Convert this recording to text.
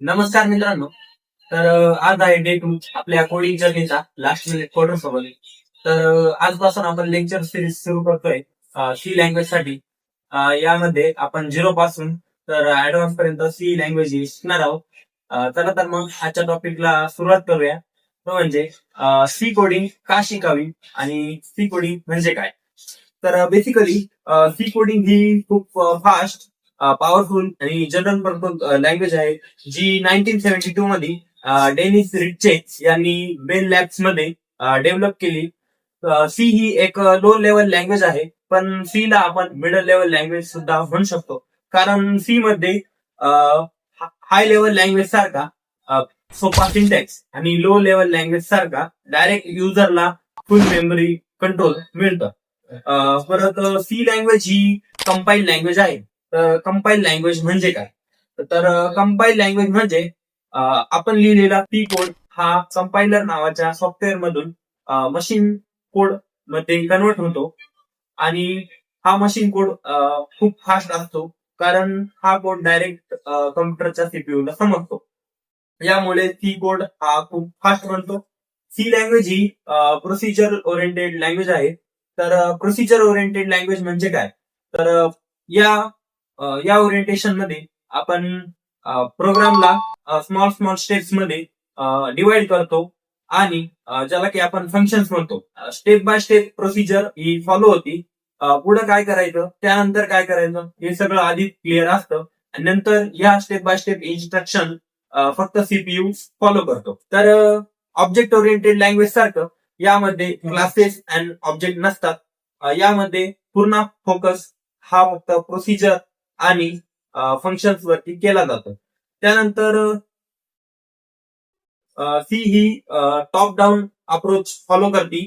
नमस्कार मित्रांनो. तर आज आहे डे 2 आपल्या कोडिंग जर्नीचा लास्ट मिनिट कोडर सोबत. तर आजपासून आपण लेक्चर सिरीज सुरू करतोय सी लँग्वेज साठी. यामध्ये आपण 0 पासून तर ऍडव्हान्स पर्यंत सी लँग्वेज शिकणार आहोत. चला तर मग आजच्या टॉपिकला सुरुवात करूया. तो म्हणजे सी कोडिंग का शिकावी आणि सी कोडिंग म्हणजे काय. तर बेसिकली सी कोडिंग ही खूप फास्ट, पॉवरफुल आणि जनरल पर्पज लँग्वेज आहे, जी 1972 मध्ये डेनिस रिच्चे यांनी बेल लॅब्स मध्ये डेव्हलप केली. सी ही एक लो लेवल लँग्वेज आहे, पण सी ला आपण मिडल लेवल लँग्वेज सुद्धा म्हणू शकतो. कारण सी मध्ये हाय लेवल लँग्वेज सारखा सोपा सिंटॅक्स आणि लो लेवल लँग्वेज सारखा डायरेक्ट युजरला फुल मेमरी कंट्रोल मिळतं. परत सी लँग्वेज ही कंपाईल लँग्वेज आहे. तर कंपाईल लँग्वेज म्हणजे काय? तर कंपाईल लँग्वेज म्हणजे आपण लिहिलेला सी कोड हा कंपायलर नावाच्या सॉफ्टवेअर मधून मशीन कोड मध्ये कन्वर्ट होतो. आणि हा मशीन कोड खूप फास्ट असतो, कारण हा कोड डायरेक्ट कम्प्युटरच्या सीपीयू ला समजतो. यामुळे सी कोड हा खूप फास्ट बनतो. सी लँग्वेज ही प्रोसिजर ओरिएंटेड लँग्वेज आहे. तर प्रोसिजर ओरिएंटेड लँग्वेज म्हणजे काय? तर या या ओरिएंटेशन मध्ये आपण प्रोग्रामला स्मॉल स्मॉल स्टेप्स मध्ये डिवाइड करतो आणि ज्याला की आपण फंक्शन्स म्हणतो. Step by step procedure he follow होती. पुढे काय करायचं, त्यानंतर काय करायचं, हे सगळं आधी क्लिअर असतं आणि नंतर या स्टेप बाय स्टेप इन्स्ट्रक्शन फक्त सीपीयू फॉलो करतो. तर ऑब्जेक्ट ओरिएंटेड लँग्वेज सारखं यामध्ये क्लासेस अँड ऑब्जेक्ट नसतात. यामध्ये पूर्ण फोकस हा फक्त प्रोसिजर आणि फंक्शन्स वरती केला जातो. त्यानंतर सी ही टॉप डाऊन अप्रोच फॉलो करते.